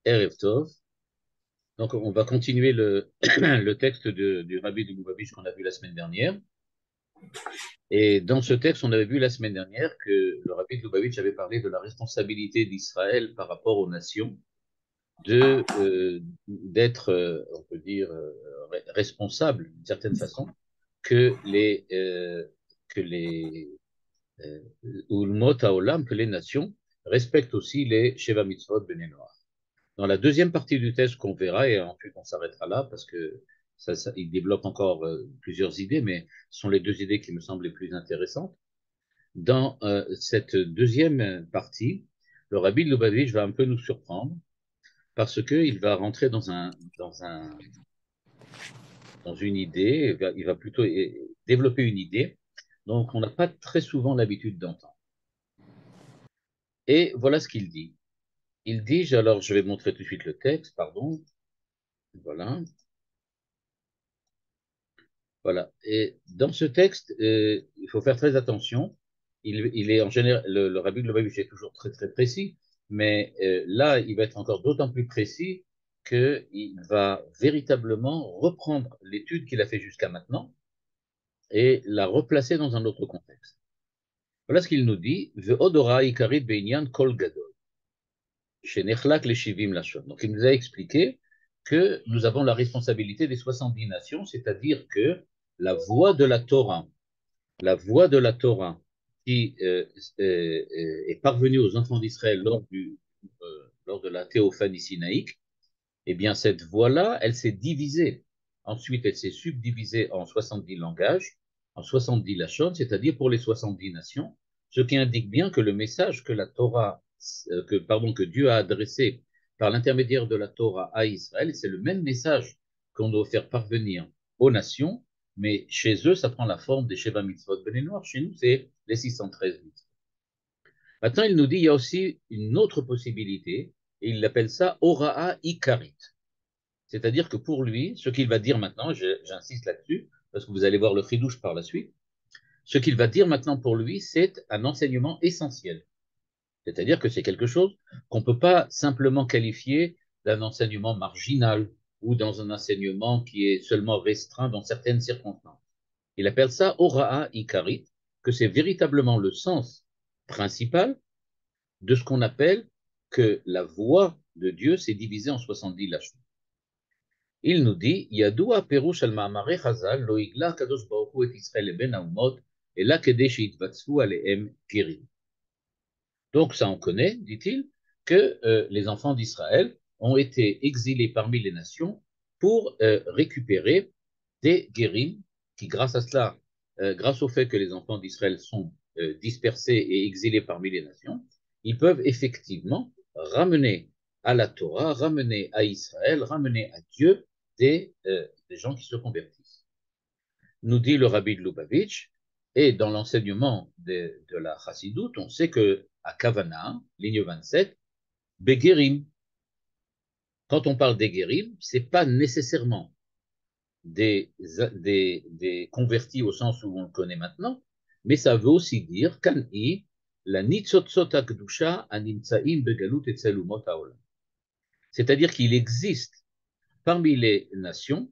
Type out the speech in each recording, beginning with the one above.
Erev Tov. Donc, on va continuer le texte du Rabbi de Lubavitch qu'on a vu la semaine dernière. Et dans ce texte, on avait vu la semaine dernière que le Rabbi de Lubavitch avait parlé de la responsabilité d'Israël par rapport aux nations, d'être, on peut dire, responsable d'une certaine façon, que les Ulmot Haolam, que les nations respectent aussi les Sheva Mitzvot Bnei Noach. Dans la deuxième partie du texte qu'on verra, et ensuite on s'arrêtera là parce que il développe encore plusieurs idées, mais ce sont les deux idées qui me semblent les plus intéressantes. Dans cette deuxième partie, le Rabbi Lubavitch va un peu nous surprendre parce qu'il va rentrer dans une idée, il va plutôt développer une idée dont on n'a pas très souvent l'habitude d'entendre. Et voilà ce qu'il dit. Il dit, alors je vais montrer tout de suite le texte, pardon, voilà. Voilà. Et dans ce texte, il faut faire très attention. Il est en général, le Rabbi Lubavitch est toujours très très précis, mais là, il va être encore d'autant plus précis qu'il va véritablement reprendre l'étude qu'il a fait jusqu'à maintenant et la replacer dans un autre contexte. Voilà ce qu'il nous dit. Ve'odora ikarit be'inyan kol gadol, shenechlak leshivim lashon. Donc, il nous a expliqué que nous avons la responsabilité des 70 nations, c'est-à-dire que la voix de la voix de la Torah qui est parvenue aux enfants d'Israël lors de la théophanie sinaïque, eh bien, cette voix-là, elle s'est divisée. Ensuite, elle s'est subdivisée en 70 langages, en 70 lachon, c'est-à-dire pour les 70 nations, ce qui indique bien que le message que la Torah, que Dieu a adressé par l'intermédiaire de la Torah à Israël, c'est le même message qu'on doit faire parvenir aux nations, mais chez eux, ça prend la forme des Sheva Mitzvot Bnei Noach. Chez nous, c'est les 613 mitzvot. Maintenant, il nous dit, il y a aussi une autre possibilité, et il appelle ça Ora'a Ikarit. C'est-à-dire que pour lui, ce qu'il va dire maintenant, j'insiste là-dessus, parce que vous allez voir le chidouche par la suite, ce qu'il va dire maintenant pour lui, c'est un enseignement essentiel. C'est-à-dire que c'est quelque chose qu'on ne peut pas simplement qualifier d'un enseignement marginal ou dans un enseignement qui est seulement restreint dans certaines circonstances. Il appelle ça Ora'a Ikarit, que c'est véritablement le sens principal de ce qu'on appelle que la voix de Dieu s'est divisée en 70 lachons. Il nous dit, Yadoua Perush al Ma'amare Chazal, lo igla Kadosh Baruch Hu et Israël ben Haumot, et là Kedesh Yitvatzvu alehem Kirim. Donc ça on connaît, dit-il, que les enfants d'Israël ont été exilés parmi les nations pour récupérer des guérim qui, grâce à cela, grâce au fait que les enfants d'Israël sont dispersés et exilés parmi les nations, ils peuvent effectivement ramener à la Torah, ramener à Israël, ramener à Dieu des gens qui se convertissent. Nous dit le Rabbi de Lubavitch, et dans l'enseignement de la Chassidoute, on sait que à Kavana, ligne 27, Begerim, quand on parle des Gerim, c'est pas nécessairement des convertis au sens où on le connaît maintenant, mais ça veut aussi dire Kan'i, la Nitzotzot Akdusha Animtsaim Begalut Etzel Umot Haolam. C'est-à-dire qu'il existe parmi les nations,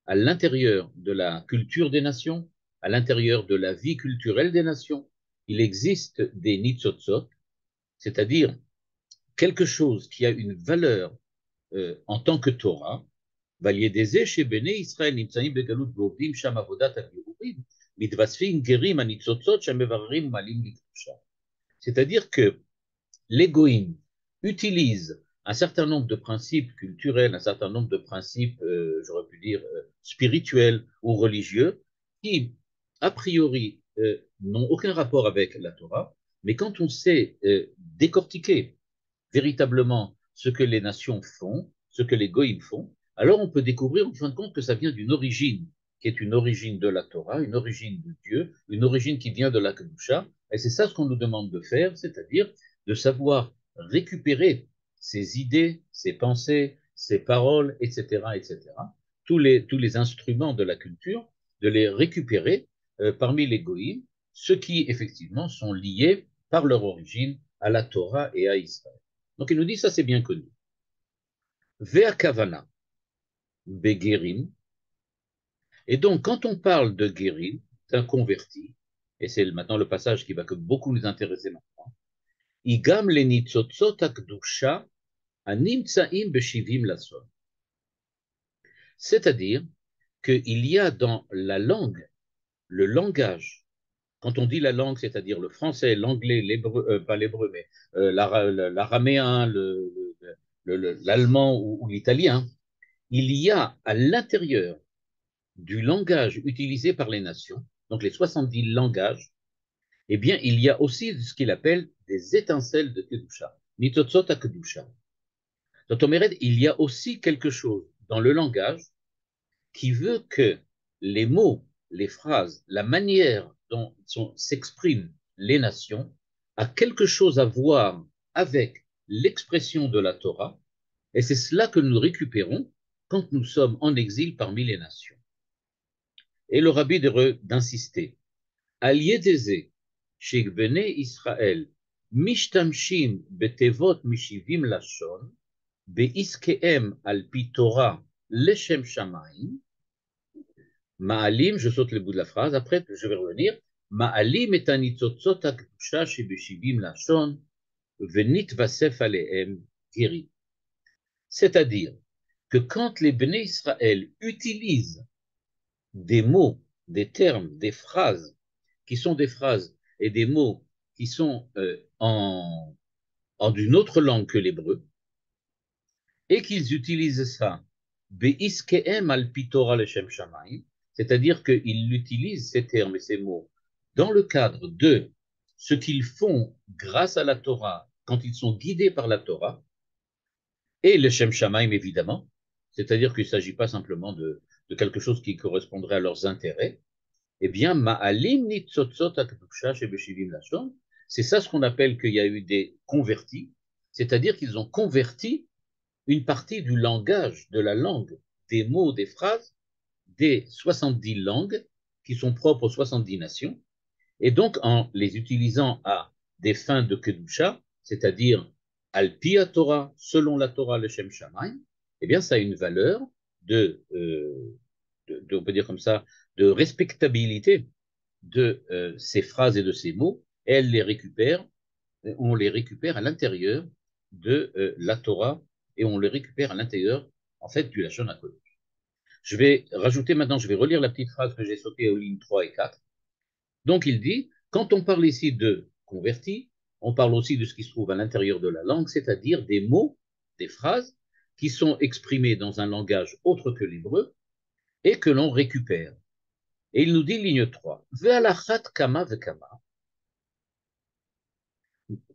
à l'intérieur de la culture des nations, à l'intérieur de la vie culturelle des nations, il existe des Nitzotzot, c'est-à-dire quelque chose qui a une valeur en tant que Torah, Valiedeze chez Béné Israël Nimtsaim Begalut Vodim Sham Avodat Avirurim, Mitvasfin Gerim Anitzotzot Shamevarim Malim Liktusha. C'est-à-dire que l'égoïme utilise un certain nombre de principes culturels, un certain nombre de principes, j'aurais pu dire, spirituels ou religieux, qui, a priori, n'ont aucun rapport avec la Torah, mais quand on sait décortiquer véritablement ce que les nations font, ce que les goïms font, alors on peut découvrir en fin de compte que ça vient d'une origine qui est une origine de la Torah, une origine de Dieu, une origine qui vient de la Kedusha, et c'est ça ce qu'on nous demande de faire, c'est-à-dire de savoir récupérer ses idées, ses pensées, ses paroles, etc., etc., tous les instruments de la culture, de les récupérer parmi les goïms, ceux qui effectivement sont liés par leur origine à la Torah et à Israël. Donc il nous dit ça c'est bien connu. ve'akavana, begerim. Et donc, quand on parle de guérim, d'un converti, et c'est maintenant le passage qui va que beaucoup nous intéresser maintenant, igam le nitzotzot akdusha animtsaim beshivim lason. C'est-à-dire qu'il y a dans la langue, le langage, quand on dit la langue, c'est-à-dire le français, l'anglais, l'hébreu, pas l'hébreu, mais l'araméen, l'allemand ou l'italien, il y a à l'intérieur du langage utilisé par les nations, donc les 70 langages, eh bien, il y a aussi ce qu'il appelle des étincelles de Kedusha, Nitotzot à Kedusha. Donc, il y a aussi quelque chose dans le langage qui veut que les mots, les phrases, la manière dont s'expriment les nations a quelque chose à voir avec l'expression de la Torah, et c'est cela que nous récupérons quand nous sommes en exil parmi les nations. Et le rabbi d'insister, Al yedeze, chez Bnei Israël, mishtamshim betevot mishivim lashon, beiskeem al pi Torah leshem shamayim, Ma'alim, je saute le bout de la phrase, après je vais revenir. Ma'alim et anitzotzot akdusha shebeshivim lashon, venit vasef alehem giri. C'est-à-dire que quand les Bnei Israël utilisent des mots, des termes, des phrases, qui sont des phrases et des mots qui sont en d'une autre langue que l'hébreu, et qu'ils utilisent ça, Be'iskeem al pitora leshem shamayim, c'est-à-dire qu'ils utilisent ces termes et ces mots dans le cadre de ce qu'ils font grâce à la Torah, quand ils sont guidés par la Torah, et le Shem Shamaim évidemment, c'est-à-dire qu'il ne s'agit pas simplement de quelque chose qui correspondrait à leurs intérêts, eh bien, Ma'alim nitzotzot akdusha shebeshivim lashon, c'est ça ce qu'on appelle qu'il y a eu des convertis, c'est-à-dire qu'ils ont converti une partie du langage, de la langue, des mots, des phrases, des 70 langues qui sont propres aux 70 nations, et donc en les utilisant à des fins de Kedusha, c'est-à-dire Alpi à Torah, selon la Torah, le Shem Shamaim, eh bien ça a une valeur on peut dire comme ça, de respectabilité de ces phrases et de ces mots, et elle les récupère, on les récupère à l'intérieur de la Torah, et on les récupère à l'intérieur, en fait, du Lachon HaKodesh. Je vais rajouter maintenant, je vais relire la petite phrase que j'ai sautée aux lignes 3 et 4. Donc il dit, quand on parle ici de converti, on parle aussi de ce qui se trouve à l'intérieur de la langue, c'est-à-dire des mots, des phrases qui sont exprimés dans un langage autre que l'hébreu et que l'on récupère. Et il nous dit, ligne 3, Ve'alachat kama vekama,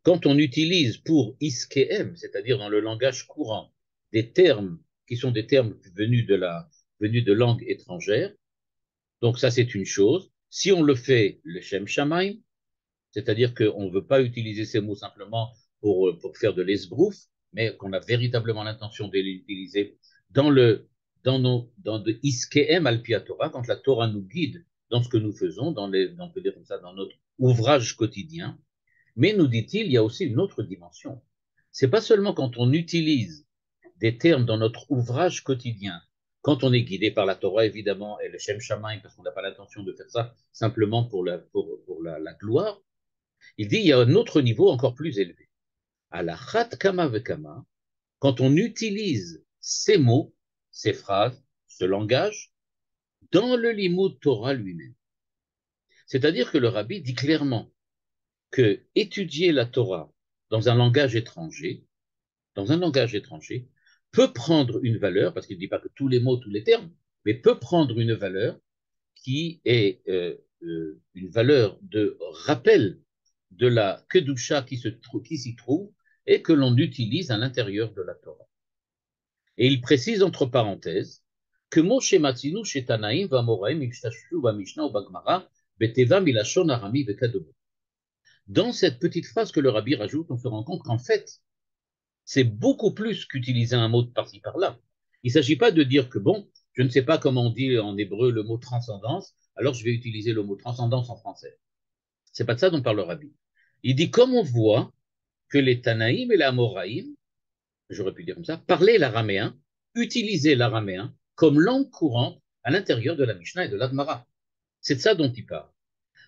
quand on utilise pour iskeem, c'est-à-dire dans le langage courant, des termes qui sont des termes venus de langues étrangères, donc ça c'est une chose. Si on le fait le Shem Shamaim, c'est-à-dire qu'on ne veut pas utiliser ces mots simplement pour faire de l'esbrouf, mais qu'on a véritablement l'intention de l'utiliser dans de iskeem al pi Torah, quand la Torah nous guide dans ce que nous faisons, on peut dire comme ça, dans notre ouvrage quotidien. Mais nous dit-il, il y a aussi une autre dimension. C'est pas seulement quand on utilise des termes dans notre ouvrage quotidien, quand on est guidé par la Torah évidemment et le Shem Shamaim, parce qu'on n'a pas l'intention de faire ça simplement pour la gloire. Il dit il y a un autre niveau encore plus élevé. À la chat kama vekama, quand on utilise ces mots, ces phrases, ce langage, dans le limud Torah lui-même. C'est-à-dire que le rabbi dit clairement que étudier la Torah dans un langage étranger, peut prendre une valeur, parce qu'il ne dit pas que tous les mots, tous les termes, mais peut prendre une valeur qui est une valeur de rappel de la Kedusha qui s'y trouve et que l'on utilise à l'intérieur de la Torah. Et il précise entre parenthèses que Moshe Matzinu Shetanaim Vamoraim Ibshtashu Bamishna ou Bagmara Beteva Milashon Arami Vekadobo. Dans cette petite phrase que le rabbi rajoute, on se rend compte qu'en fait, c'est beaucoup plus qu'utiliser un mot de par-ci par-là. Il ne s'agit pas de dire que, bon, je ne sais pas comment on dit en hébreu le mot transcendance, alors je vais utiliser le mot transcendance en français. C'est pas de ça dont parle le rabbi. Il dit, comme on voit que les Tanaïm et les Amoraïm, j'aurais pu dire comme ça, parlaient l'araméen, utiliser l'araméen comme langue courante à l'intérieur de la Mishnah et de l'Admara. C'est de ça dont il parle.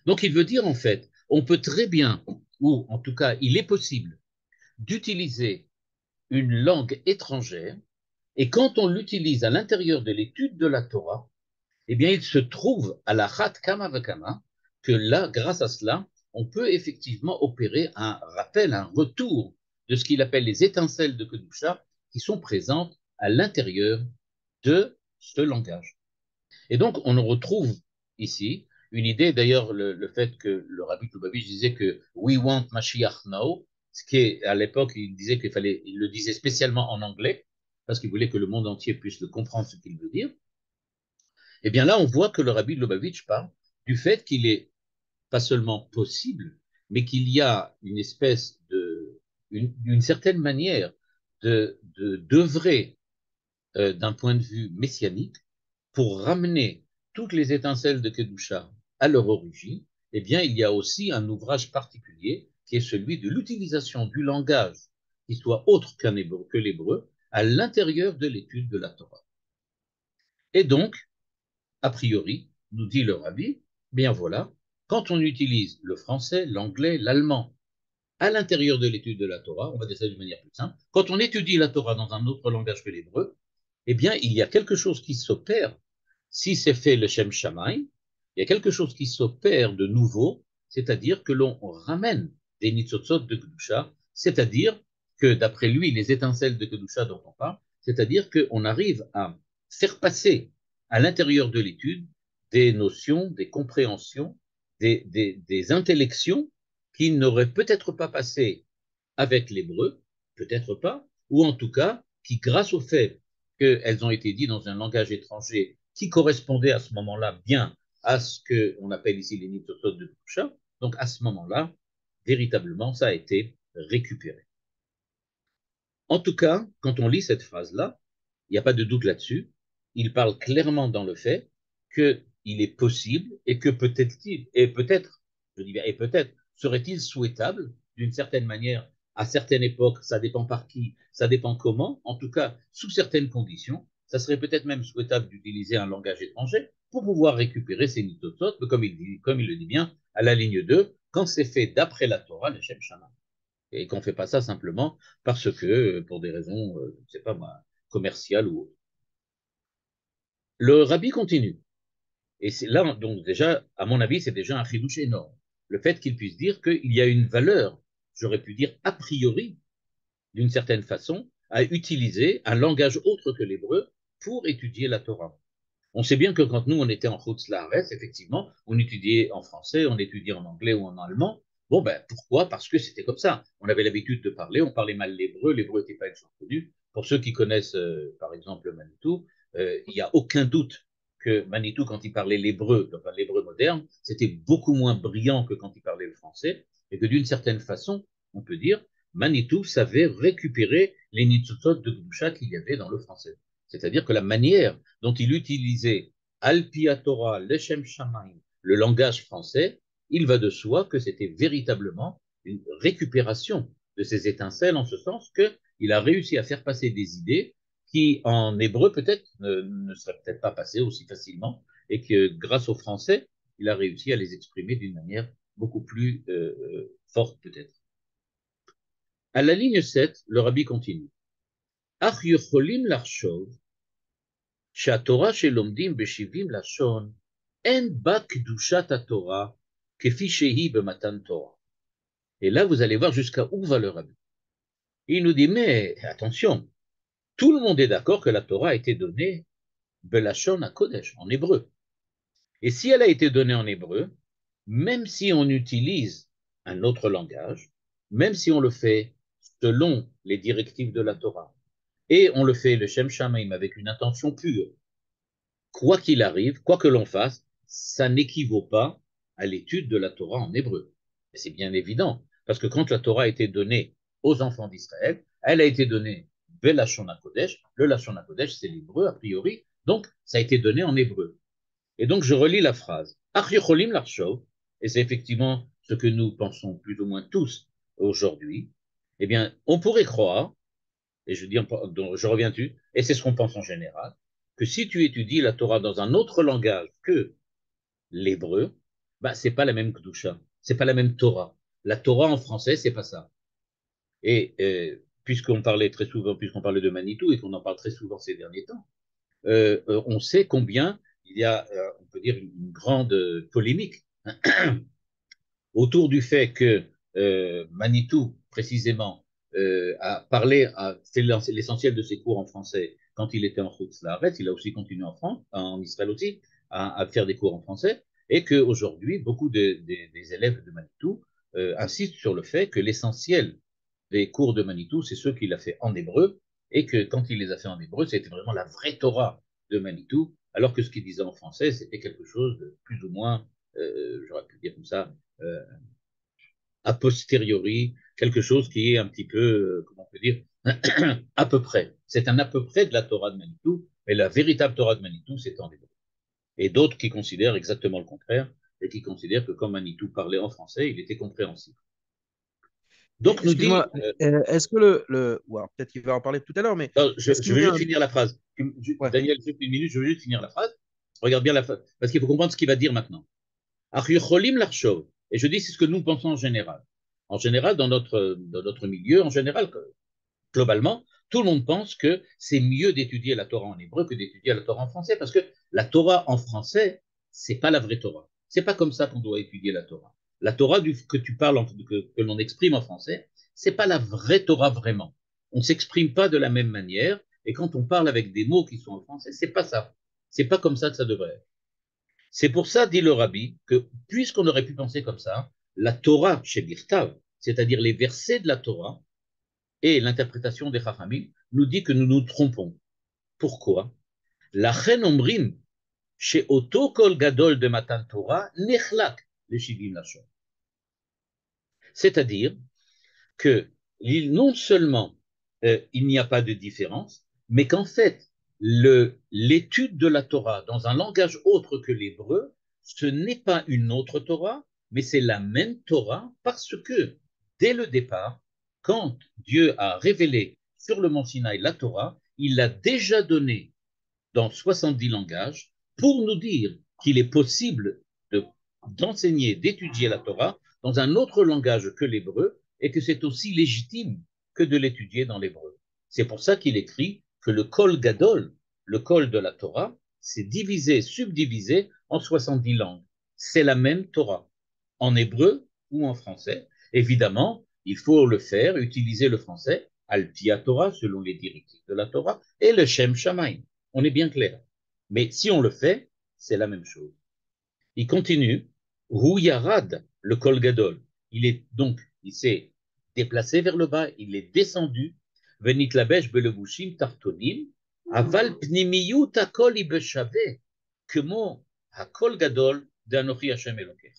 Donc il veut dire en fait, on peut très bien, ou en tout cas il est possible, d'utiliser une langue étrangère, et quand on l'utilise à l'intérieur de l'étude de la Torah, eh bien il se trouve à la Chat Kama Vakama que là, grâce à cela, on peut effectivement opérer un rappel, un retour de ce qu'il appelle les étincelles de Kedusha qui sont présentes à l'intérieur de ce langage. Et donc, on retrouve ici une idée, d'ailleurs, le fait que le rabbi Lubavitch disait que we want Mashiach now, ce qui est, à l'époque, il disait qu'il fallait, il le disait spécialement en anglais, parce qu'il voulait que le monde entier puisse le comprendre ce qu'il veut dire. Eh bien là, on voit que le rabbi Lubavitch parle du fait qu'il est pas seulement possible, mais qu'il y a une espèce de, une certaine manière d'œuvrer d'un point de vue messianique pour ramener toutes les étincelles de Kedusha à leur origine. Eh bien, il y a aussi un ouvrage particulier qui est celui de l'utilisation du langage qui soit autre que l'hébreu à l'intérieur de l'étude de la Torah. Et donc, a priori, nous dit le rabbi, bien voilà, quand on utilise le français, l'anglais, l'allemand à l'intérieur de l'étude de la Torah, on va dire ça d'une manière plus simple, quand on étudie la Torah dans un autre langage que l'hébreu, eh bien, il y a quelque chose qui s'opère. Si c'est fait le Shem Shamaim, il y a quelque chose qui s'opère de nouveau, c'est-à-dire que l'on ramène des Nitzotzot de Kedusha, c'est-à-dire que, d'après lui, les étincelles de Kedusha dont on parle, c'est-à-dire qu'on arrive à faire passer à l'intérieur de l'étude des notions, des compréhensions, des intellections qui n'auraient peut-être pas passé avec l'hébreu, peut-être pas, ou en tout cas qui, grâce au fait qu'elles ont été dites dans un langage étranger qui correspondait à ce moment-là bien à ce qu'on appelle ici les nitotot de Kusha, donc à ce moment-là, véritablement, ça a été récupéré. En tout cas, quand on lit cette phrase-là, il n'y a pas de doute là-dessus, il parle clairement dans le fait qu'il est possible et que peut-être, je dis bien, et peut-être, serait-il souhaitable, d'une certaine manière, à certaines époques, ça dépend par qui, ça dépend comment, en tout cas, sous certaines conditions, ça serait peut-être même souhaitable d'utiliser un langage étranger pour pouvoir récupérer ces nitotot, comme il le dit bien, à la ligne 2, quand c'est fait d'après la Torah, le Shem Shama et qu'on ne fait pas ça simplement parce que, pour des raisons, je ne sais pas moi, commerciales ou autres. Le rabbi continue. Et c'est là, donc déjà, à mon avis, c'est déjà un chidouche énorme. Le fait qu'il puisse dire qu'il y a une valeur, j'aurais pu dire a priori, d'une certaine façon, à utiliser un langage autre que l'hébreu pour étudier la Torah. On sait bien que quand nous, on était en Chutz La'aretz, effectivement, on étudiait en français, on étudiait en anglais ou en allemand. Bon, ben, pourquoi? Parce que c'était comme ça. On avait l'habitude de parler, on parlait mal l'hébreu n'était pas une chose connue. Pour ceux qui connaissent, par exemple, Manitou, il n'y a aucun doute que Manitou, quand il parlait l'hébreu, enfin l'hébreu moderne, c'était beaucoup moins brillant que quand il parlait le français, et que d'une certaine façon, on peut dire, Manitou savait récupérer les nitzutzot de Gdusha qu'il y avait dans le français. C'est-à-dire que la manière dont il utilisait Alpia Torah, Leshem Shamaim, le langage français, il va de soi que c'était véritablement une récupération de ces étincelles en ce sens qu'il a réussi à faire passer des idées qui, en hébreu, peut-être, ne seraient peut-être pas passées aussi facilement et que, grâce au français, il a réussi à les exprimer d'une manière beaucoup plus forte, peut-être. À la ligne 7, le rabbi continue. Ach yocholim larshov שהתורה שלומדים ב-70 לשון, אין בה קדושת התורה כפי שהיא במתן תורה. Et là, vous allez voir jusqu'à où va le rabbi. Il nous dit, mais attention, tout le monde est d'accord que la Torah a été donnée Belashon à Kodesh, en hébreu. Et si elle a été donnée en hébreu, même si on utilise un autre langage, même si on le fait selon les directives de la Torah, et on le fait le Shem Shamaim avec une intention pure, quoi qu'il arrive, quoi que l'on fasse, ça n'équivaut pas à l'étude de la Torah en hébreu. Et c'est bien évident, parce que quand la Torah a été donnée aux enfants d'Israël, elle a été donnée Belashon HaKodesh. Le Lashon HaKodesh, c'est l'hébreu a priori, donc ça a été donné en hébreu. Et donc je relis la phrase. Ach yocholim larshov, et c'est effectivement ce que nous pensons plus ou moins tous aujourd'hui, eh bien, on pourrait croire et je dis, je reviens dessus, et c'est ce qu'on pense en général, que si tu étudies la Torah dans un autre langage que l'hébreu, bah, c'est pas la même Kedusha, c'est pas la même Torah. La Torah en français, c'est pas ça. Et puisqu'on parlait très souvent, puisqu'on parlait de Manitou et qu'on en parle très souvent ces derniers temps, on sait combien il y a, on peut dire, une grande polémique autour du fait que Manitou, précisément, a fait l'essentiel de ses cours en français quand il était en Route-Slaret. Il a aussi continué en France, en Israël aussi, à faire des cours en français, et qu'aujourd'hui, beaucoup des élèves de Manitou insistent sur le fait que l'essentiel des cours de Manitou, c'est ceux qu'il a fait en hébreu, et que quand il les a fait en hébreu, c'était vraiment la vraie Torah de Manitou, alors que ce qu'il disait en français, c'était quelque chose de plus ou moins, j'aurais pu dire comme ça, euh, a posteriori, quelque chose qui est un petit peu, comment on peut dire, à peu près. C'est un à peu près de la Torah de Manitou, mais la véritable Torah de Manitou, c'est en hébreu. Et d'autres qui considèrent exactement le contraire, et qui considèrent que comme Manitou parlait en français, il était compréhensible. Donc nous dit, Excuse-moi, est-ce que ou alors peut-être qu'il va en parler tout à l'heure, mais est-ce je qu'il veux y a juste un... finir la phrase. Ouais. Daniel, juste une minute, je veux juste finir la phrase. Regarde bien la phrase, parce qu'il faut comprendre ce qu'il va dire maintenant. Et je dis, c'est ce que nous pensons en général. En général, dans notre milieu, en général, globalement, tout le monde pense que c'est mieux d'étudier la Torah en hébreu que d'étudier la Torah en français, parce que la Torah en français, c'est pas la vraie Torah. C'est pas comme ça qu'on doit étudier la Torah. La Torah que tu parles, que l'on exprime en français, c'est pas la vraie Torah vraiment. On s'exprime pas de la même manière, et quand on parle avec des mots qui sont en français, c'est pas ça. C'est pas comme ça que ça devrait être. C'est pour ça, dit le rabbi, que puisqu'on aurait pu penser comme ça, la Torah chez Birtav, c'est-à-dire les versets de la Torah, et l'interprétation des Chachamim nous dit que nous nous trompons. Pourquoi? La chen omrim, chez Oto kol gadol de Matan Torah, nechlak les shivim lachon. C'est-à-dire que non seulement il n'y a pas de différence, mais qu'en fait, l'étude de la Torah dans un langage autre que l'hébreu, ce n'est pas une autre Torah, mais c'est la même Torah parce que, dès le départ, quand Dieu a révélé sur le mont Sinaï la Torah, il l'a déjà donnée dans 70 langages pour nous dire qu'il est possible d'enseigner, d'étudier la Torah dans un autre langage que l'hébreu et que c'est aussi légitime que de l'étudier dans l'hébreu. C'est pour ça qu'il écrit que le Kol Gadol, le Kol de la Torah, c'est divisé, subdivisé en 70 langues. C'est la même Torah, en hébreu ou en français. Évidemment, il faut le faire, utiliser le français, Al-Pia Torah, selon les directives de la Torah, et le Shem Shamaim. On est bien clair. Mais si on le fait, c'est la même chose. Il continue, Hu Yarad, le Kol Gadol. Il s'est déplacé vers le bas, il est descendu, Venit Labesh Belebushim Tartonim, Aval Pnimiyut Akol Ibeshave, Kemo Hakol Gadol d'Anochi Hashem Elokech.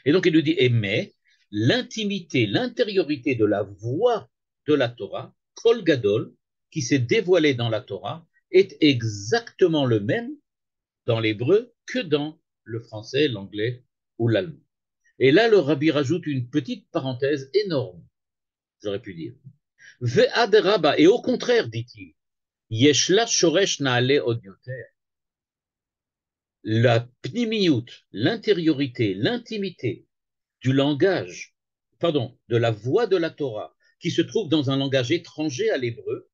Et donc il nous dit, mais l'intimité, l'intériorité de la voix de la Torah, Kol Gadol, qui s'est dévoilée dans la Torah, est exactement le même dans l'hébreu que dans le français, l'anglais ou l'allemand. Et là, le rabbi rajoute une petite parenthèse énorme, j'aurais pu dire. Ve'aderaba, et au contraire, dit-il, Yeshla shoresh naale odioter. La pnimiyut, l'intériorité, l'intimité du langage, pardon, de la voix de la Torah, qui se trouve dans un langage étranger à l'hébreu,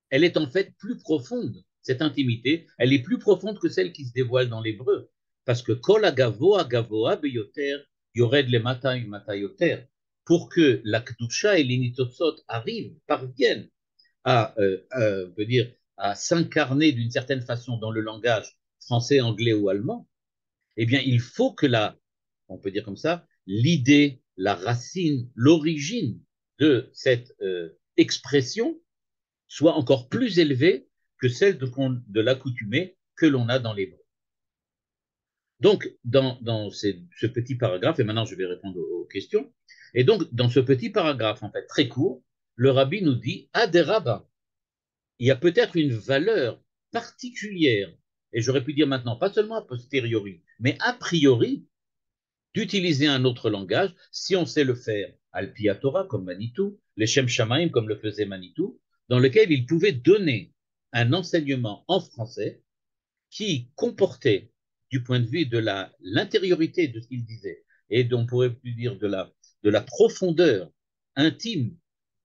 elle est en fait plus profonde. Cette intimité, elle est plus profonde que celle qui se dévoile dans l'hébreu. Parce que kol agavoa beyoter, yored le mata yoter. Pour que la kedusha et l'initotsot arrivent, parviennent on peut dire, à s'incarner d'une certaine façon dans le langage français, anglais ou allemand, eh bien, il faut que on peut dire comme ça, l'idée, la racine, l'origine de cette expression soit encore plus élevée que celle de l'accoutumée que l'on a dans l'hébreu. Donc, dans ce petit paragraphe, et maintenant je vais répondre aux questions, et donc dans ce petit paragraphe, en fait, très court, le rabbi nous dit, Aderaba, il y a peut-être une valeur particulière, et j'aurais pu dire maintenant, pas seulement a posteriori, mais a priori, d'utiliser un autre langage si on sait le faire. Al Torah comme Manitou, les Shem Shamaim comme le faisait Manitou, dans lequel il pouvait donner un enseignement en français qui comportait, du point de vue de l'intériorité de ce qu'il disait, et dont on pourrait plus dire de la profondeur intime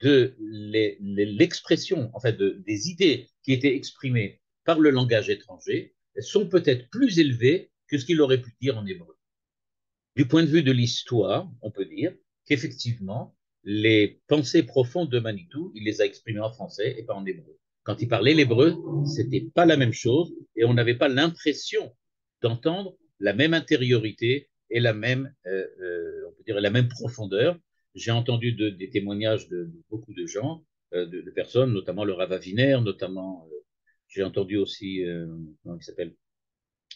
de l'expression, en fait, des idées qui étaient exprimées par le langage étranger, sont peut-être plus élevées que ce qu'il aurait pu dire en hébreu. Du point de vue de l'histoire, on peut dire qu'effectivement, les pensées profondes de Manitou, il les a exprimées en français et pas en hébreu. Quand il parlait l'hébreu, c'était pas la même chose et on n'avait pas l'impression d'entendre la même intériorité et on peut dire la même profondeur. J'ai entendu des témoignages de beaucoup de gens, de personnes, notamment le Rav Aviner, notamment, j'ai entendu aussi, comment il s'appelle,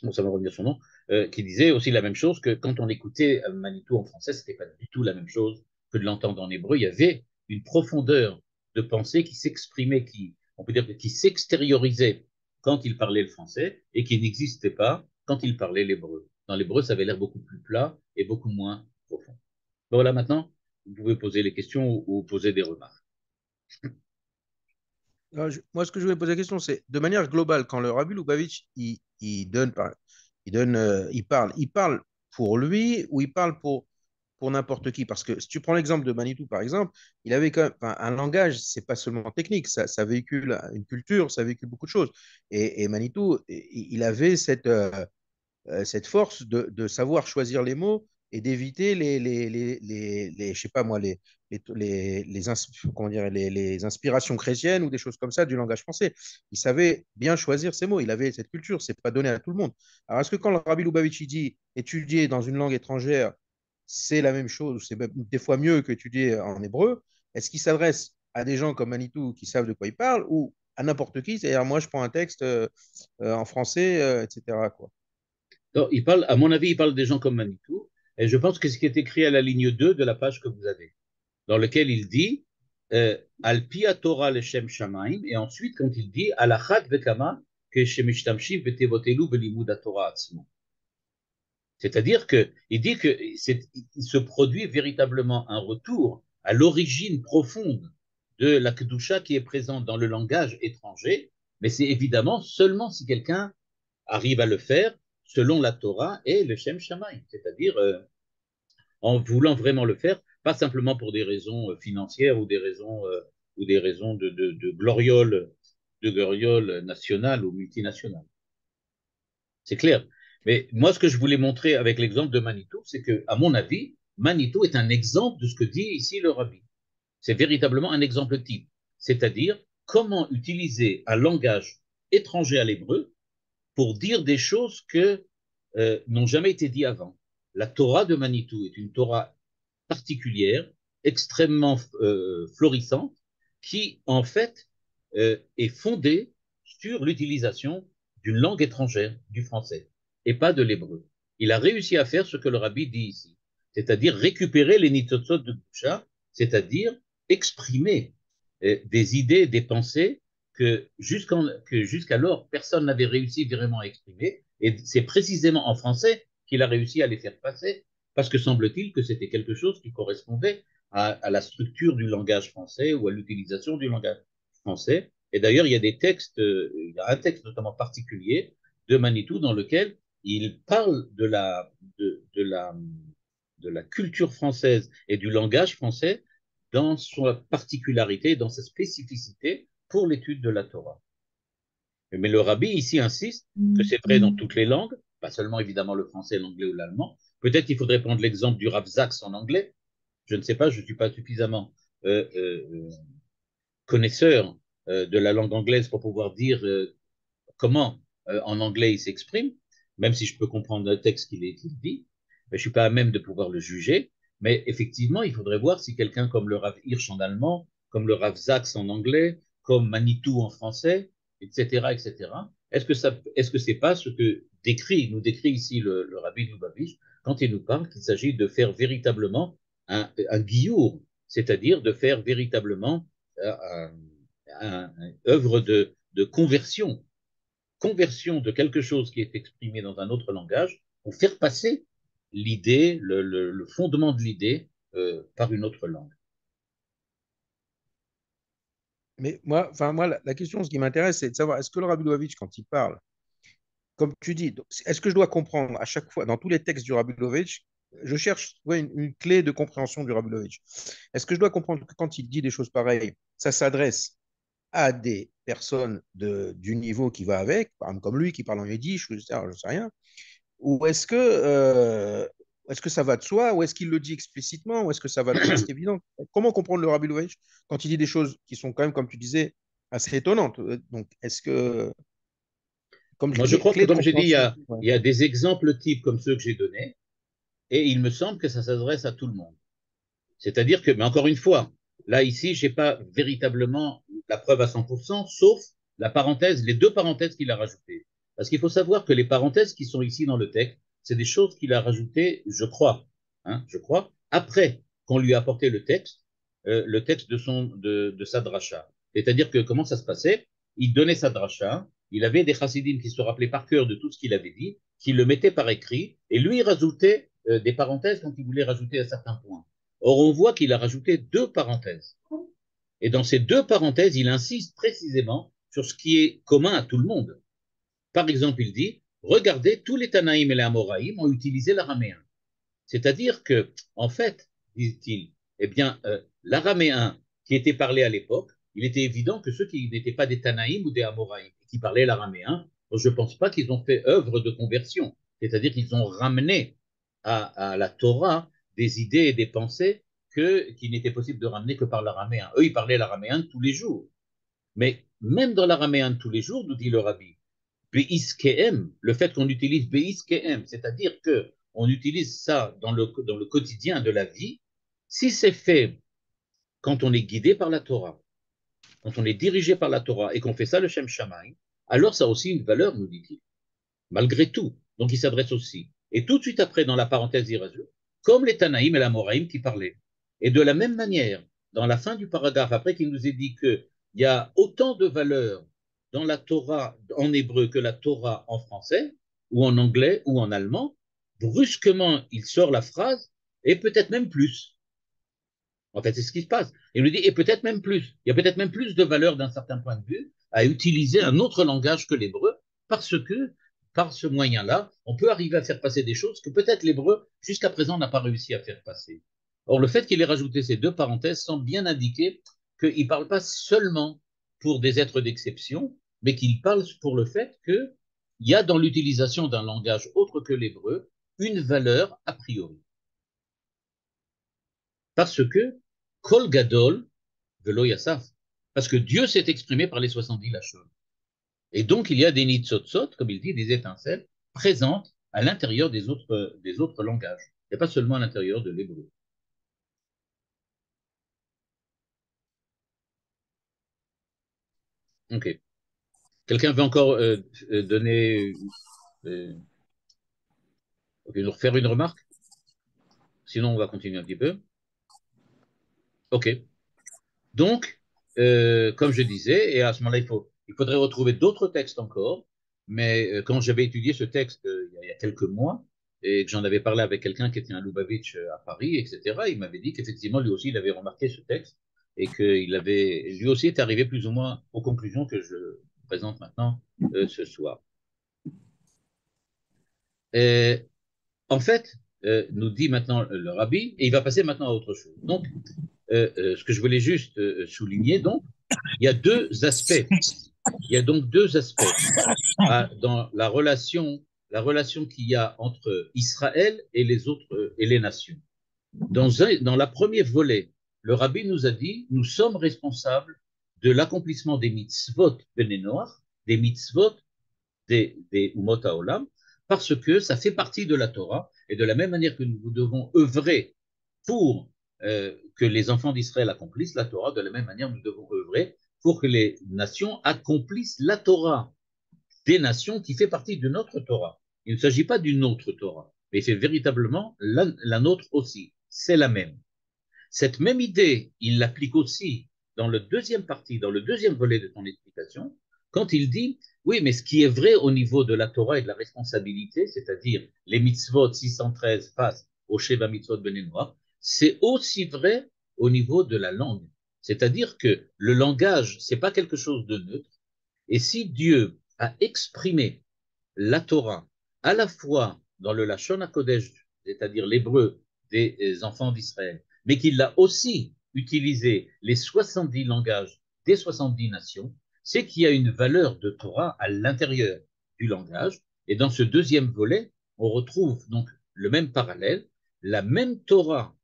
bon, ça va revenir son nom, qui disait aussi la même chose que quand on écoutait Manitou en français, c'était pas du tout la même chose que de l'entendre en hébreu. Il y avait une profondeur de pensée qui s'exprimait, on peut dire, qui s'extériorisait quand il parlait le français et qui n'existait pas quand il parlait l'hébreu. Dans l'hébreu, ça avait l'air beaucoup plus plat et beaucoup moins profond. Voilà, maintenant, vous pouvez poser les questions ou poser des remarques. Moi, ce que je voulais poser la question, c'est de manière globale, quand le Rabbi Lubavitch, il parle pour lui ou il parle pour n'importe qui? Parce que si tu prends l'exemple de Manitou, par exemple, il avait quand même enfin, un langage, c'est pas seulement technique, ça véhicule une culture, ça véhicule beaucoup de choses. Et Manitou, il avait cette force de savoir choisir les mots et d'éviter je sais pas moi, comment dire, les inspirations chrétiennes ou des choses comme ça du langage français. Il savait bien choisir ses mots. Il avait cette culture. C'est pas donné à tout le monde. Alors, est-ce que quand le Rabbi Lubavitch dit étudier dans une langue étrangère, c'est la même chose, c'est même des fois mieux qu'étudier en hébreu, est-ce qu'il s'adresse à des gens comme Manitou qui savent de quoi il parle ou à n'importe qui? C'est-à-dire, moi, je prends un texte en français, etc., quoi. Donc, à mon avis, il parle des gens comme Manitou, et je pense que ce qui est écrit à la ligne 2 de la page que vous avez, dans lequel il dit Al pia Torah leshem shamaim, et ensuite quand il dit Alachat vekama que shemishtamshiv betevotelu belimud Torah atzmo. C'est-à-dire que il dit que il se produit véritablement un retour à l'origine profonde de la kedusha qui est présente dans le langage étranger, mais c'est évidemment seulement si quelqu'un arrive à le faire selon la Torah et le Shem Shamaim, c'est-à-dire en voulant vraiment le faire, pas simplement pour des raisons financières ou des raisons de gloriole nationale ou multinationale. C'est clair. Mais moi, ce que je voulais montrer avec l'exemple de Manitou, c'est que, à mon avis, Manitou est un exemple de ce que dit ici le rabbi. C'est véritablement un exemple type. C'est-à-dire comment utiliser un langage étranger à l'hébreu pour dire des choses que n'ont jamais été dites avant. La Torah de Manitou est une Torah particulière, extrêmement florissante, qui en fait est fondée sur l'utilisation d'une langue étrangère, du français, et pas de l'hébreu. Il a réussi à faire ce que le rabbi dit ici, c'est-à-dire récupérer les nitzotzot de Boucha, c'est-à-dire exprimer des idées, des pensées que jusqu'alors personne n'avait réussi vraiment à exprimer, et c'est précisément en français qu'il a réussi à les faire passer parce que semble-t-il que c'était quelque chose qui correspondait à la structure du langage français ou à l'utilisation du langage français. Et d'ailleurs, il y a des textes, il y a un texte notamment particulier de Manitou dans lequel il parle de la culture française et du langage français dans sa particularité, dans sa spécificité pour l'étude de la Torah. Mais le rabbi ici insiste que c'est vrai dans toutes les langues, pas seulement évidemment le français, l'anglais ou l'allemand. Peut-être qu'il faudrait prendre l'exemple du Rav Zaks en anglais. Je ne sais pas, je ne suis pas suffisamment connaisseur de la langue anglaise pour pouvoir dire comment en anglais il s'exprime, même si je peux comprendre le texte qu'il dit. Mais je ne suis pas à même de pouvoir le juger. Mais effectivement, il faudrait voir si quelqu'un comme le Rav Hirsch en allemand, comme le Rav Zaks en anglais, comme Manitou en français, etc., etc. Est-ce que c'est pas ce que nous décrit ici le Rabbi Lubavitch quand il nous parle qu'il s'agit de faire véritablement un guillour, c'est-à-dire de faire véritablement une œuvre de conversion de quelque chose qui est exprimé dans un autre langage pour faire passer l'idée, le fondement de l'idée par une autre langue. Mais moi la question, ce qui m'intéresse, c'est de savoir, est-ce que le Rabbi Lubavitch, quand il parle, comme tu dis, est-ce que je dois comprendre à chaque fois, dans tous les textes du Rabbi Lubavitch, je cherche ouais, une clé de compréhension du Rabbi Lubavitch. Est-ce que je dois comprendre que quand il dit des choses pareilles, ça s'adresse à des personnes du niveau qui va avec, par exemple comme lui qui parle en yiddish, je sais rien, ou est-ce que ça va de soi, ou est-ce qu'il le dit explicitement, ou est-ce que ça va de soi, c'est évident. Comment comprendre le Rabbi Lubavitch quand il dit des choses qui sont quand même, comme tu disais, assez étonnantes. Donc, est-ce que, comme Moi, je crois que, clé de comme j'ai dit, compréhension, ouais. il y a des exemples types comme ceux que j'ai donnés, et il me semble que ça s'adresse à tout le monde. C'est-à-dire que, mais encore une fois, là, ici, je n'ai pas véritablement la preuve à 100%, sauf la parenthèse, les deux parenthèses qu'il a rajoutées. Parce qu'il faut savoir que les parenthèses qui sont ici dans le texte, c'est des choses qu'il a rajoutées, je crois, après qu'on lui a apporté le texte de sa dracha. C'est-à-dire que comment ça se passait? Il donnait sa dracha, il avait des chassidim qui se rappelaient par cœur de tout ce qu'il avait dit, qui le mettaient par écrit, et lui, il rajoutait des parenthèses quand il voulait rajouter un certain point. Or, on voit qu'il a rajouté deux parenthèses. Et dans ces deux parenthèses, il insiste précisément sur ce qui est commun à tout le monde. Par exemple, il dit, regardez, tous les Tanaïm et les Amoraïm ont utilisé l'araméen. C'est-à-dire que, en fait, dit-il, eh bien, l'araméen qui était parlé à l'époque, il était évident que ceux qui n'étaient pas des Tanaïm ou des Amoraïm, qui parlaient l'araméen, je ne pense pas qu'ils ont fait œuvre de conversion. C'est-à-dire qu'ils ont ramené à la Torah des idées et des pensées qui n'étaient possibles de ramener que par l'araméen. Eux, ils parlaient l'araméen tous les jours. Mais même dans l'araméen de tous les jours, nous dit le rabbi, Be'iskeem, le fait qu'on utilise Be'iskeem, c'est-à-dire que on utilise ça dans le quotidien de la vie, si c'est fait quand on est guidé par la Torah, quand on est dirigé par la Torah et qu'on fait ça le Shem Shamaï, alors ça a aussi une valeur, nous dit-il, malgré tout. Donc il s'adresse aussi. Et tout de suite après, dans la parenthèse, il rajoute, comme les Tanaïm et la Moraïm qui parlaient. Et de la même manière, dans la fin du paragraphe, après qu'il nous ait dit qu'il y a autant de valeurs dans la Torah en hébreu que la Torah en français, ou en anglais, ou en allemand, brusquement, il sort la phrase, et peut-être même plus. En fait, c'est ce qui se passe. Il nous dit, et peut-être même plus. Il y a peut-être même plus de valeur d'un certain point de vue à utiliser un autre langage que l'hébreu, parce que, par ce moyen-là, on peut arriver à faire passer des choses que peut-être l'hébreu, jusqu'à présent, n'a pas réussi à faire passer. Or, le fait qu'il ait rajouté ces deux parenthèses semble bien indiquer qu'il ne parle pas seulement pour des êtres d'exception, mais qu'il parle pour le fait qu'il y a dans l'utilisation d'un langage autre que l'hébreu une valeur a priori. Parce que Kol Gadol velo Yassaf. Parce que Dieu s'est exprimé par les 70 Lachon. Et donc, il y a des nitzotzot, comme il dit, des étincelles, présentes à l'intérieur des autres langages. Et pas seulement à l'intérieur de l'hébreu. OK. Quelqu'un veut encore donner, euh, nous refaire une remarque? Sinon, on va continuer un petit peu. OK. Donc, comme je disais, et à ce moment-là, il faudrait retrouver d'autres textes encore, mais quand j'avais étudié ce texte il y a quelques mois, et que j'en avais parlé avec quelqu'un qui était un Lubavitch à Paris, etc., il m'avait dit qu'effectivement, lui aussi, il avait remarqué ce texte, et qu'il avait, lui aussi, est arrivé plus ou moins aux conclusions que je présente maintenant ce soir. Et, en fait, nous dit maintenant le rabbi, et il va passer maintenant à autre chose. Donc, ce que je voulais juste souligner, donc, il y a deux aspects. Il y a donc deux aspects dans la relation qu'il y a entre Israël et les autres et les nations. Dans la première volet, le rabbi nous a dit nous sommes responsables de l'accomplissement des mitzvot benenoach, des mitzvot des Umot HaOlam, parce que ça fait partie de la Torah, et de la même manière que nous devons œuvrer pour que les enfants d'Israël accomplissent la Torah, de la même manière nous devons œuvrer pour que les nations accomplissent la Torah des nations qui fait partie de notre Torah. Il ne s'agit pas d'une autre Torah, mais c'est véritablement la nôtre aussi. C'est la même. Cette même idée, il l'applique aussi dans le deuxième partie, dans le deuxième volet de ton explication, quand il dit, oui, mais ce qui est vrai au niveau de la Torah et de la responsabilité, c'est-à-dire les mitzvot 613 face au Sheva mitzvot benenoach, c'est aussi vrai au niveau de la langue. C'est-à-dire que le langage, c'est pas quelque chose de neutre. Et si Dieu a exprimé la Torah à la fois dans le Lashon HaKodesh, c'est-à-dire l'hébreu des enfants d'Israël, mais qu'il a aussi utilisé les 70 langages des 70 nations, c'est qu'il y a une valeur de Torah à l'intérieur du langage. Et dans ce deuxième volet, on retrouve donc le même parallèle, la même Torah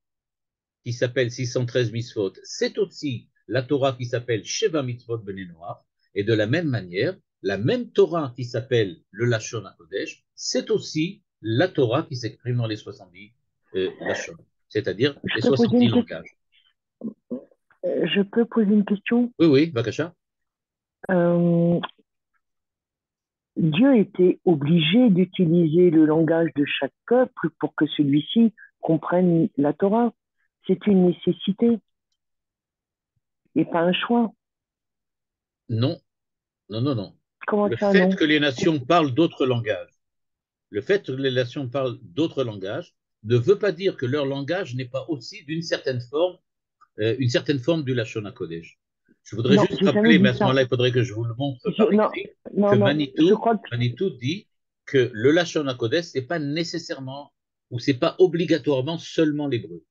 qui s'appelle 613 mitzvot, c'est aussi la Torah qui s'appelle Sheva mitzvot Bnei Noach, et de la même manière, la même Torah qui s'appelle le Lashon HaKodesh, c'est aussi la Torah qui s'exprime dans les 70 Lashon, c'est-à-dire Je les peux poser 70 une question. langages. Je peux poser une question. Oui, oui, Bakasha. Euh, Dieu était obligé d'utiliser le langage de chaque peuple pour que celui-ci comprenne la Torah. C'est une nécessité et pas un choix. Non, non, non, non. Comment Le ça, fait non? que les nations parlent d'autres langages, le fait que les nations parlent d'autres langages ne veut pas dire que leur langage n'est pas aussi d'une certaine forme une certaine forme du Lashon HaKodesh. Je voudrais Non, juste j'ai jamais rappeler, mais dit à ce ça. moment-là, il faudrait que je vous le montre par Non, écrit, que non, non. Je crois que Manitou dit que le Lashon HaKodesh, c'est pas nécessairement ou c'est pas obligatoirement seulement l'hébreu.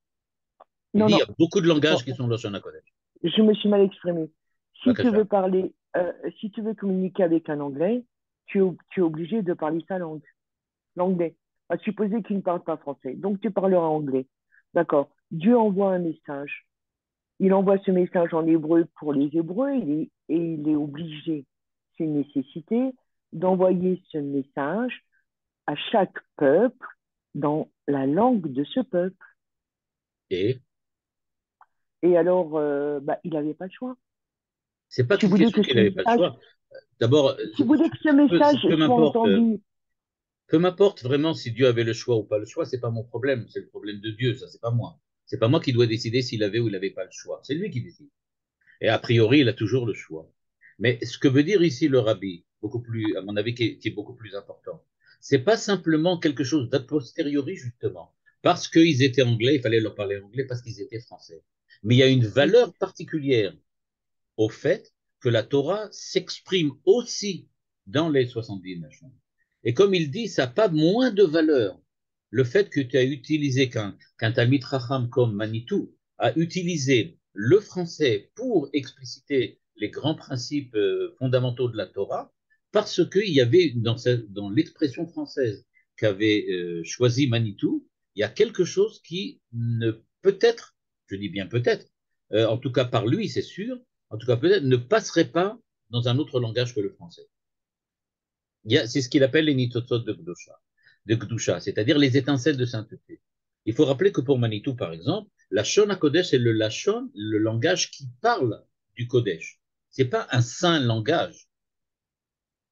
Il non, dit il y non. a beaucoup de langages Attends, qui sont Lashon HaKodesh. je me suis mal exprimée. Si tu Bakasha. veux parler, si tu veux communiquer avec un Anglais, tu es obligé de parler sa langue, l'anglais. À supposer qu'il ne parle pas français, donc tu parleras anglais. D'accord. Dieu envoie un message. Il envoie ce message en hébreu pour les Hébreux et il est obligé, c'est une nécessité, d'envoyer ce message à chaque peuple dans la langue de ce peuple. Et Et alors, bah, il n'avait pas le choix. c'est pas Tu qu'une voulais question que qu'il ce n'avait pas le message, choix. D'abord, tu voulais que ce message peu soit m'importe entendu. peu m'importe vraiment si Dieu avait le choix ou pas le choix, c'est pas mon problème, c'est le problème de Dieu, ça c'est pas moi. C'est pas moi qui dois décider s'il avait ou il n'avait pas le choix. C'est lui qui décide. Et a priori, il a toujours le choix. Mais ce que veut dire ici le rabbi, beaucoup plus, à mon avis, qui est beaucoup plus important, c'est pas simplement quelque chose d'a posteriori, justement. Parce qu'ils étaient anglais, il fallait leur parler anglais parce qu'ils étaient français. Mais il y a une Oui, valeur particulière au fait que la Torah s'exprime aussi dans les 70 nations. Et comme il dit, ça n'a pas moins de valeur. Le fait que tu as utilisé, qu'un Talmid Chacham comme Manitou a utilisé le français pour expliciter les grands principes fondamentaux de la Torah, parce qu'il y avait dans l'expression française qu'avait choisi Manitou, il y a quelque chose qui ne peut-être, je dis bien peut-être, en tout cas par lui, c'est sûr, en tout cas peut-être, ne passerait pas dans un autre langage que le français. C'est ce qu'il appelle les nitotzot de Gdusha, c'est-à-dire les étincelles de sainteté. Il faut rappeler que pour Manitou, par exemple, la Shon Kodesh c'est le Lashon, le langage qui parle du Kodesh. C'est pas un saint langage,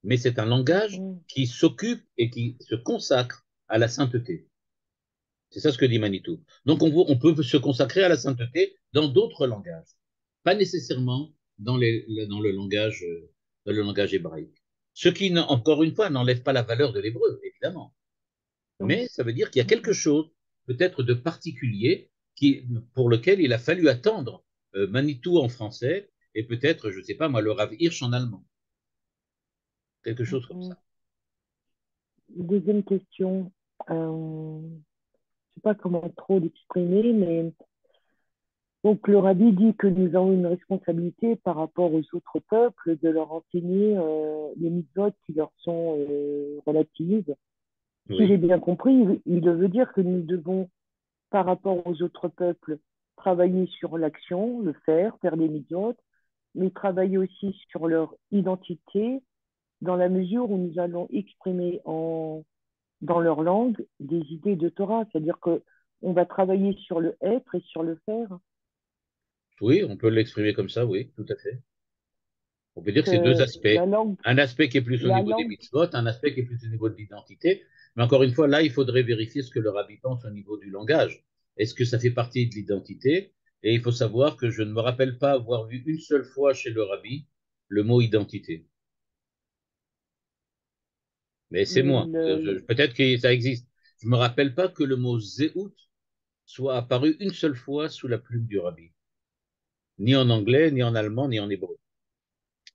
mais c'est un langage mhm. qui s'occupe et qui se consacre à la sainteté. C'est ça ce que dit Manitou. Donc on peut se consacrer à la sainteté dans d'autres langages, pas nécessairement dans le langage hébraïque. Ce qui, encore une fois, n'enlève pas la valeur de l'hébreu, évidemment. Oui. Mais ça veut dire qu'il y a quelque chose, peut-être de particulier, pour lequel il a fallu attendre Manitou en français et peut-être, je ne sais pas moi, le Rav Hirsch en allemand. Quelque chose comme Mhm. ça. Deuxième question. Je ne sais pas comment trop l'exprimer, mais donc le rabbi dit que nous avons une responsabilité par rapport aux autres peuples de leur enseigner les mitzvot qui leur sont relatives. Si j'ai Oui, bien compris, il veut dire que nous devons, par rapport aux autres peuples, travailler sur l'action, le faire des mitzvot, mais travailler aussi sur leur identité dans la mesure où nous allons exprimer dans leur langue des idées de Torah. C'est-à-dire que on va travailler sur le être et sur le faire. oui, on peut l'exprimer comme ça, oui, tout à fait. On peut dire que c'est deux Que aspects. Un aspect qui est plus au la niveau des langue, mitzvot, un aspect qui est plus au niveau de l'identité. Mais encore une fois, là, il faudrait vérifier ce que le rabbi pense au niveau du langage. Est-ce que ça fait partie de l'identité? Et il faut savoir que je ne me rappelle pas avoir vu une seule fois chez le rabbi le mot identité. Mais c'est mais moi. Peut-être que ça existe. Je ne me rappelle pas que le mot zéout soit apparu une seule fois sous la plume du rabbi. ni en anglais, ni en allemand, ni en hébreu.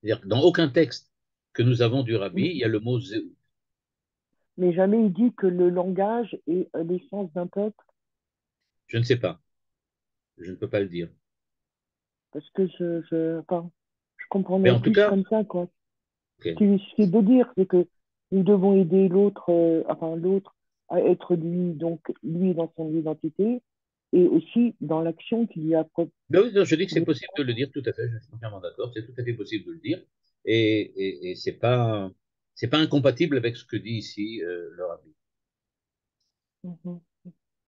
C'est-à-dire que dans aucun texte que nous avons du rabbi, il y a le mot zéout. Mais jamais il dit que le langage est l'essence d'un peuple, Je ne sais pas. Je ne peux pas le dire. parce que enfin, je Mais comprendrais en tout plus cas, comme ça, quoi. ok. Ce qui est beau dire, c'est que nous devons aider l'autre, enfin l'autre, à être lui, donc lui dans son identité, et aussi dans l'action qu'il y a Ben oui, non, je dis que c'est appropriée. possible de le dire, tout à fait, je suis entièrement d'accord, c'est tout à fait possible de le dire, et c'est pas incompatible avec ce que dit ici le rabbi. Mhm.